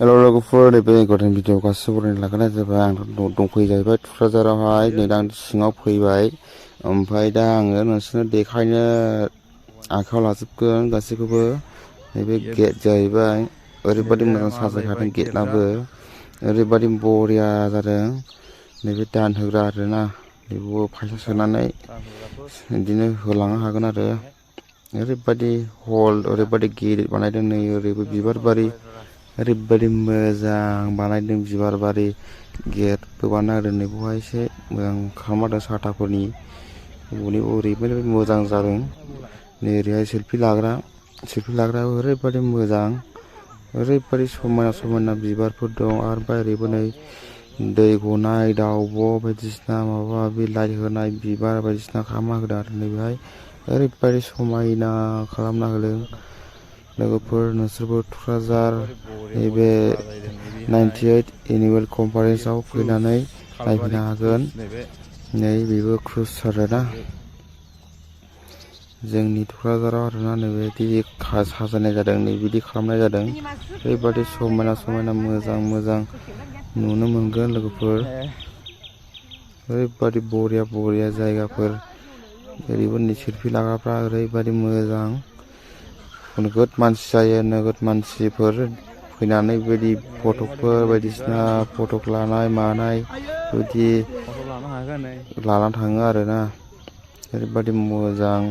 हेल' लोगोफोर नैबे गोदान भिडिअ गासिबो बरायनो लागायनाय जाबाय आं दंफैयो जाहैबाय थुक्राझारावहाय नै दा सिङाव फैबाय ओमफ्राय दा आङो नोंसोरनो देखायनो आखायाव लाजोबगोन गासैखौबो नैबे गेट जाहैबाय ओरैबायदि मोजां साजायखादों गेटआबो ओरैबायदि बरिया जादों नैबे दान होग्रा आरोना बेखौबो फैसा सोनानै बिदिनो होलांनो हागोन आरो ओरैबायदि हल ओरैबायदि गिदिर बानायदों नै ओरैबो बिबार बारि ओरैबायदि मोजां बानायदों बिबार बारि गेटबो बानायना होदों बेवहाय एसे मोजां खालामना साथाफोरनि ओरैबायदि मोजां जादों नै ओरैहाय सेल्फि लाग्रायाबो ओरैबायदि मोजां ओरैबायदि समायना समायना बिबारफोर दं आरो ओरैबो नै दै गनाय दाउब' बायदिसिना माबा माबि लाइट होनाय बिबार बायदिसिना खालामना होदों आरो नैबेहाय ओरैबायदि समायना खालामना होदों लोगोफोर नोंसोरबो थुक्राझार नैबे 98 एनुवेल कनफारेन्सआव फैनानै नायफैनो हागोन नै बेबो क्रुज आरोना जोंनि थुक्राझाराव आरोना नैबेदि साजायनाय जादों नैबिदि खालामनाय जादों ओरैबायदि समायना समायना मोजां मोजां नुनो मोनगोन लोगोफोर ओरैबायदि बरिया बरिया जायगाफोर ओरैबो सेल्फि लाग्राफ्रा ओरैबायदि मोजां नोगोद मानसि जायो नोगोद मानसिफोर फैनानै बेबायदि फटकफोर बायदिसिना फटक लानाय मानाय बिदि लानानै थाङो आरोना ओरैबायदि मोजां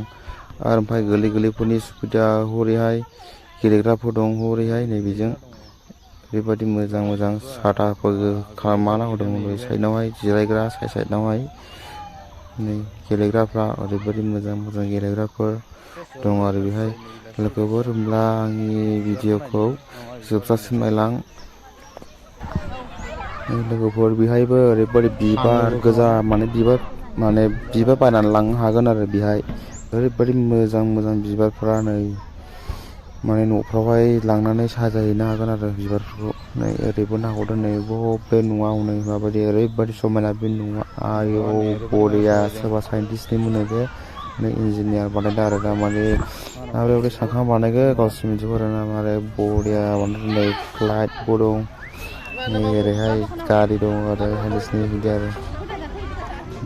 आरो ओमफ्राय गोरलै गोरलैफोरनि सुबिदा हरैहाय गेलेग्राफोर दं हरैहाय नैबेजों ओरैबायदि मोजां मोजां साथाफोर खालामना होदों बे साइडआवहाय जिरायग्रा साइडआवहाय नै गेलेग्राफ्रा ओरैबायदि मोजां मोजां गेलेग्राफोर दं आरो बेहाय लोगोफोर होमब्ला आंनि भिडिअखौ जोबजासिम नायलां लोगोफोर बेहायबो ओरैबायदि बिबार गोजा बिबार बायनानै लांनो हागोन आरो बेहाय ओरैबायदि मोजां मोजां बिबारफ्रा नै न'फ्रावहाय लांनानै साजायहैनो हागोन आरो बिबारफोरखौ नै ओरैबो नाहरदों नै बे न'आव नै माबायदि ओरैबायदि समायना बे न'आ आयौ बरिया सोरबा साइन्टिस्टनि मोनो बे इन्जिनियार बानायदों आरो दा माबोरै सानखां बानायखो गावसोर मिथिगौ आरो ना बरिया बानायदों नै फ्लाइटबो दं नै ओरैहाय गारि दं आरो हेलिसनि बिदि आरो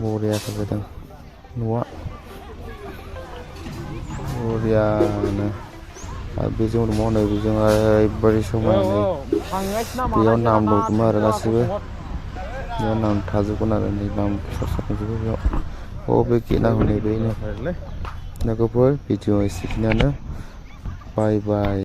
बरिया साजायदों न'आ बरियानो आरो बेजों दङ नै बेजों ओरैबायदि समायना बेयाव नाम दंजोबो आरो गासिबो बेयाव नाम थाजोबगोन आरो नै नाम दंजोबो बेयाव बे गेटआ हनै बेनो लोगोफोर भिडिअ एसेखिनियानो बाय बाय।